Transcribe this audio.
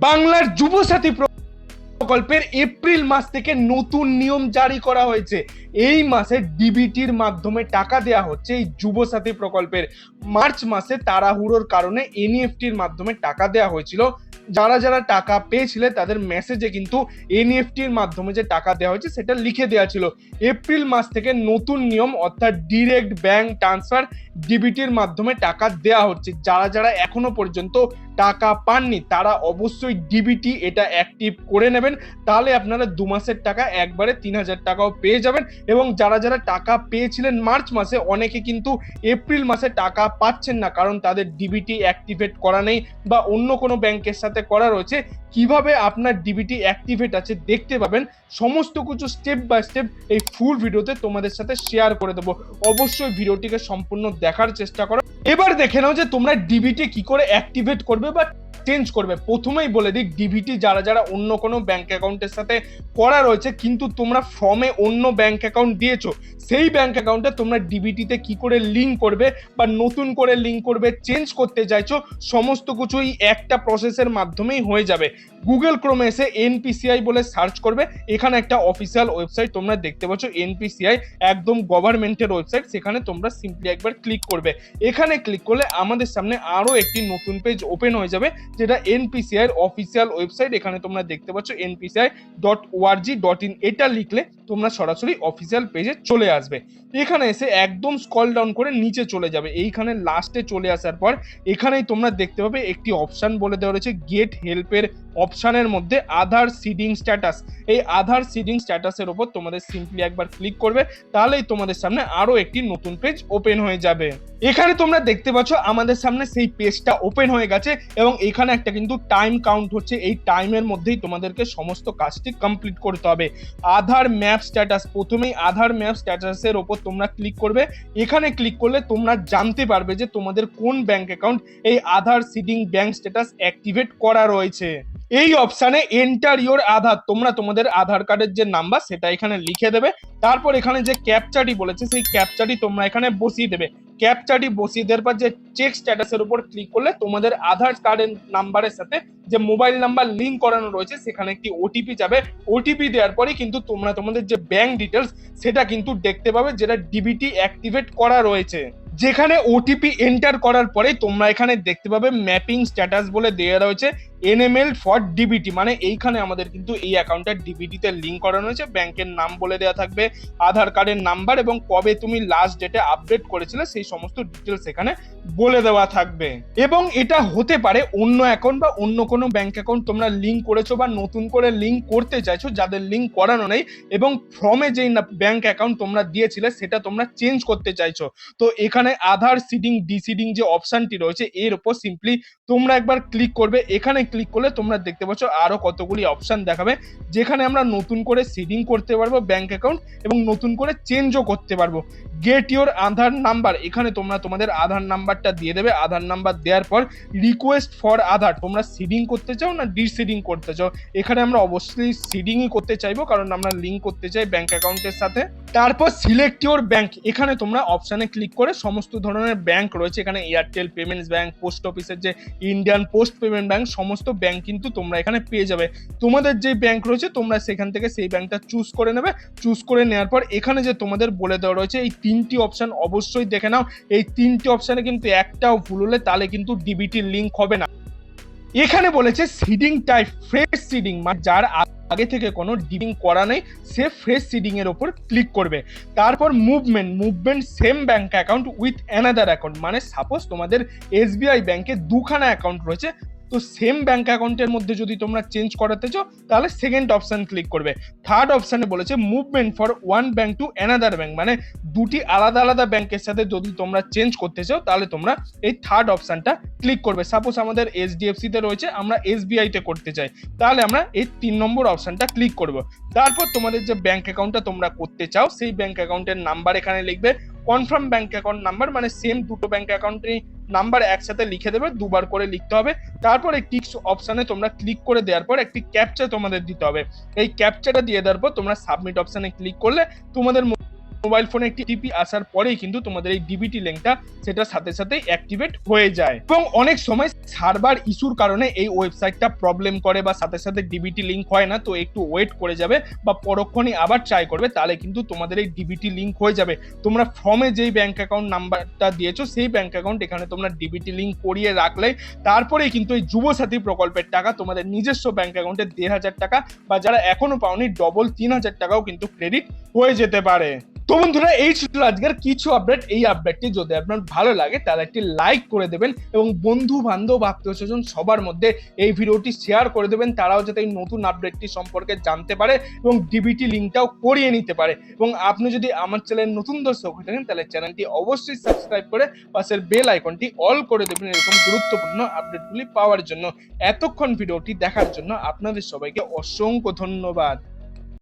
বাংলার যুবসাথী প্রকল্পের এপ্রিল মাস থেকে নতুন নিয়ম জারি করা হয়েছে। এই মাসে ডিবিটির মাধ্যমে টাকা দেয়া হচ্ছে। এই যুবসাথী প্রকল্পের মার্চ মাসে তাড়াহুড়োর কারণে এনইএফটির মাধ্যমে টাকা দেয়া হয়েছিল। যারা যারা টাকা পেয়েছিলেন তাদের মেসেজে কিন্তু এনইএফটির মাধ্যমে যে টাকা দেওয়া হয়েছে সেটা লিখে দেওয়া ছিল। এপ্রিল মাস থেকে নতুন নিয়ম অর্থাৎ ডিরেক্ট ব্যাংক ট্রান্সফার ডিবিটির মাধ্যমে টাকা দেওয়া হচ্ছে। যারা যারা এখনো পর্যন্ত টাকা পাননি তারা অবশ্যই ডিবিটি এটা অ্যাক্টিভ করে নেবেন, তাহলে আপনারা 2 মাসের টাকা একবারে 3000 টাকাও পেয়ে যাবেন। এবং যারা যারা টাকা পেয়েছিলেন মার্চ মাসে, অনেকে কিন্তু এপ্রিল মাসে টাকা পাচ্ছেন না কারণ তাদের ডিবিটি অ্যাক্টিভেট করা নেই বা অন্য কোনো ব্যাংকের সাথে করা রয়েছে। কিভাবে আপনার ডিবিটি অ্যাক্টিভেট আছে দেখতে পাবেন, সমস্ত কিছু স্টেপ বাই স্টেপ এই ফুল ভিডিওতে তোমাদের সাথে শেয়ার করে দেবো। অবশ্যই ভিডিওটিকে সম্পূর্ণ দেখার চেষ্টা করো। এবার দেখে নাও যে তোমরা ডিবিটি কি করে অ্যাক্টিভেট করবে বা চেঞ্জ করবে। প্রথমেই বলে দিই, ডিবিটি যারা যারা অন্য কোনো ব্যাংক অ্যাকাউন্টের সাথে করা রয়েছে কিন্তু তোমরা ফর্মে অন্য ব্যাংক অ্যাকাউন্ট দিয়েছো, সেই ব্যাংক অ্যাকাউন্টে তোমরা ডিবিটিতে কি করে লিঙ্ক করবে বা নতুন করে লিঙ্ক করবে, চেঞ্জ করতে চাইছো, সমস্ত কিছুই একটা প্রসেসের মাধ্যমেই হয়ে যাবে। গুগল ক্রোমে এসে এনপিসিআই বলে সার্চ করবে, এখানে একটা অফিসিয়াল ওয়েবসাইট তোমরা দেখতে পাচ্ছ, এনপিসিআই একদম গভর্নমেন্টের ওয়েবসাইট। সেখানে তোমরা সিম্পলি একবার ক্লিক করবে। এখানে ক্লিক করলে আমাদের সামনে আরো একটি নতুন পেজ ওপেন হয়ে যাবে, যেটা এনপিসিআই এর অফিসিয়াল ওয়েবসাইট। এখানে তোমরা দেখতে পাচ্ছ npci.org.in, এটা লিখলে তোমরা সরাসরি অফিসিয়াল পেজে চলে আসবে। এখানে এসে একদম স্ক্রল ডাউন করে নিচে চলে যাবে। এইখানে লাস্টে চলে আসার পর এখানেই তোমরা দেখতে পাবে একটি অপশন বলে দেওয়া রয়েছে গেট হেল্পের অপশনের মধ্যে আধার সিডিং স্ট্যাটাস। এই আধার সিডিং স্ট্যাটাসের উপর তোমাদের সিম্পলি একবার ক্লিক করবে, তাহলেই তোমাদের সামনে আরো একটি নতুন পেজ ওপেন হয়ে যাবে। এখানে তোমরা দেখতে পাচ্ছ আমাদের সামনে সেই পেজটা ওপেন হয়ে গেছে এবং এখানে একটা কিন্তু টাইম কাউন্ট হচ্ছে। এই টাইমের মধ্যেই তোমাদেরকে সমস্ত কাজটি কমপ্লিট করতে হবে। আধার ম্যাপ স্ট্যাটাস, প্রথমেই আধার ম্যাপ স্ট্যাটাসের ওপর তোমরা ক্লিক করবে। এখানে ক্লিক করলে তোমরা জানতে পারবে যে তোমাদের কোন ব্যাংক অ্যাকাউন্ট এই আধার সিডিং ব্যাংক স্ট্যাটাস অ্যাক্টিভেট করা রয়েছে। এই অপশানে এন্টার ইওর আধার, তোমরা তোমাদের আধার কার্ডের যে নাম্বার সেটা এখানে লিখে দেবে। তারপর এখানে যে ক্যাপচাটি বলেছে সেই ক্যাপচাটি তোমরা এখানে বসিয়ে দেবে। ক্যাপচাটি বসিয়ে দেওয়ার পর যে চেক স্ট্যাটাসের উপর ক্লিক করলে তোমাদের আধার কার্ডের নাম্বারের সাথে যে মোবাইল নাম্বার লিঙ্ক করানো রয়েছে সেখানে একটি ওটিপি যাবে। ওটিপি দেওয়ার পরেই কিন্তু তোমরা তোমাদের যে ব্যাংক ডিটেলস সেটা কিন্তু দেখতে পাবে, যেটা ডিবিটি অ্যাক্টিভেট করা রয়েছে। যেখানে ওটিপি এন্টার করার পরে তোমরা এখানে দেখতে পাবে ম্যাপিং স্ট্যাটাস বলে দেওয়া রয়েছে এনএমএল ফর ডিবিটি, মানে এইখানে আমাদের কিন্তু এই অ্যাকাউন্টটা ডিবিটিতে লিঙ্ক করানো হয়েছে। ব্যাংকের নাম বলে দেওয়া থাকবে, আধার কার্ডের নাম্বার এবং কবে তুমি লাস্ট ডেটে আপডেট করেছিলে সেই সমস্ত ডিটেলস এখানে বলে দেওয়া থাকবে। এবং এটা হতে পারে অন্য অ্যাকাউন্ট বা অন্য কোনো ব্যাংক অ্যাকাউন্ট তোমরা লিঙ্ক করেছো বা নতুন করে লিঙ্ক করতে চাইছো, যাদের লিঙ্ক করানো নেই এবং ফর্মে যেই ব্যাংক অ্যাকাউন্ট তোমরা দিয়েছিলে সেটা তোমরা চেঞ্জ করতে চাইছো। তো এখানে আধার সিডিং ডিসিডিং যে অপশনটি রয়েছে এর উপর সিম্পলি তোমরা একবার ক্লিক করবে। এখানে ক্লিক করলে তোমরা দেখতে পাচ্ছ আরো কতগুলি অপশন দেখাবে, যেখানে আমরা নতুন করে সিডিং করতে পারবো ব্যাংক অ্যাকাউন্ট এবং নতুন করে চেঞ্জও করতে পারবো। গেট ইওর আধার নাম্বার, এখানে তোমরা তোমাদের আধার নাম্বারটা দিয়ে দেবে। আধার নাম্বার দেওয়ার পর রিকোয়েস্ট ফর আধার, তোমরা সিডিং করতে চাও না ডিসিডিং করতে চাও। এখানে আমরা অবশ্যই সিডিংই করতে চাইবো কারণ আমরা লিঙ্ক করতে চাই ব্যাংক অ্যাকাউন্টের সাথে। তারপর সিলেক্ট ইওর ব্যাংক, এখানে তোমরা অপশনে ক্লিক করে সমস্ত ধরনের ব্যাংক রয়েছে, এখানে এয়ারটেল পেমেন্টস ব্যাংক, পোস্ট অফিসের যে ইন্ডিয়ান পোস্ট পেমেন্ট ব্যাংক, সমস্ত ব্যাংক কিন্তু তোমরা এখানে পেয়ে যাবে। তোমাদের যে ব্যাংক রয়েছে তোমরা সেখান থেকে সেই ব্যাংকটা চুজ করে নেবে। চুজ করে নেওয়ার পর এখানে যে তোমাদের বলে দেওয়া রয়েছে এই 3টি অপশন অবশ্যই দেখে নাও। এই 3টি অপশনে কিন্তু একটাও ভুল হলে তাহলে কিন্তু ডিবিটি লিঙ্ক হবে না। এখানে বলেছে সিডিং টাইপ ফ্রেশ সিডিং, মানে যার আগে থেকে কোনো ডিবিং করা নেই সে ফ্রেশ সিডিং এর উপর ক্লিক করবে। তারপর movement same bank account with another account, মানে সাপোজ তোমাদের এসবিআই ব্যাংকে দুখানা অ্যাকাউন্ট রয়েছে, তো সেম ব্যাংক অ্যাকাউন্টের মধ্যে যদি তোমরা চেঞ্জ করাতে চাও তাহলে সেকেন্ড অপশন ক্লিক করবে। থার্ড অপশনে বলেছে movement for one bank to another bank, মানে দুটি আলাদা আলাদা ব্যাংকের সাথে যদি তোমরা চেঞ্জ করতে চাও তাহলে তোমরা এই থার্ড অপশনটা ক্লিক করবে। সাপোজ আমাদের এইচডিএফসি তে রয়েছে, আমরা এসবিআই তে করতে চাই, তাহলে আমরা এই 3 নম্বর অপশনটা ক্লিক করব। তারপর তোমাদের যে ব্যাংক অ্যাকাউন্টটা তোমরা করতে চাও সেই ব্যাংক অ্যাকাউন্টের নাম্বার এখানে লিখবে। কনফার্ম ব্যাংক অ্যাকাউন্ট নাম্বার, মানে সেম দুটো ব্যাংক অ্যাকাউন্টের নাম্বার একসাথে লিখে দেবে, দুবার করে লিখতে হবে। তারপর এই টিক অপশনে তোমরা ক্লিক করে দেওয়ার পর একটি ক্যাপচা তোমাদের দিতে হবে। এই ক্যাপচাটা দিয়ে দেওয়ার পর তোমরা সাবমিট অপশনে ক্লিক করলে তোমাদের মোবাইল ফোনে একটি টিপি আসার পরেই কিন্তু তোমাদের এই ডিবিটি লিঙ্কটা সেটা সাথে সাথে অ্যাক্টিভেট হয়ে যায়। এবং অনেক সময় সার্ভার ইস্যুর কারণে এই ওয়েবসাইটটা প্রবলেম করে বা সাথে সাথে ডিবিটি লিঙ্ক হয় না, তো একটু ওয়েট করে যাবে বা পরক্ষণে আবার ট্রাই করবে, তাহলে কিন্তু তোমাদের এই ডিবিটি লিঙ্ক হয়ে যাবে। তোমরা ফর্মে যেই ব্যাংক অ্যাকাউন্ট নাম্বারটা দিয়েছো সেই ব্যাংক অ্যাকাউন্ট এখানে তোমরা ডিবিটি লিঙ্ক করিয়ে রাখলে তারপরেই কিন্তু এই যুবসাথী প্রকল্পের টাকা তোমাদের নিজস্ব ব্যাংক অ্যাকাউন্টে 1,500 টাকা বা যারা এখনো পাওনি ডবল 3,000 টাকাও কিন্তু ক্রেডিট হয়ে যেতে পারে। তো বন্ধুরা, এই ছিল আজকের কিছু আপডেট। এই আপডেটটি যদি আপনার ভালো লাগে তাহলে একটি লাইক করে দেবেন এবং বন্ধু বান্ধব আত্মীয় স্বজন সবার মধ্যে এই ভিডিওটি শেয়ার করে দেবেন, তারাও যাতে এই নতুন আপডেটটি সম্পর্কে জানতে পারে এবং ডিবিটি লিঙ্কটাও করিয়ে নিতে পারে। এবং আপনি যদি আমার চ্যানেল নতুন দর্শক হয়ে থাকেন তাহলে চ্যানেলটি অবশ্যই সাবস্ক্রাইব করে পাশের বেল আইকনটি অল করে দেবেন এরকম গুরুত্বপূর্ণ আপডেটগুলি পাওয়ার জন্য। এতক্ষণ ভিডিওটি দেখার জন্য আপনাদের সবাইকে অসংখ্য ধন্যবাদ।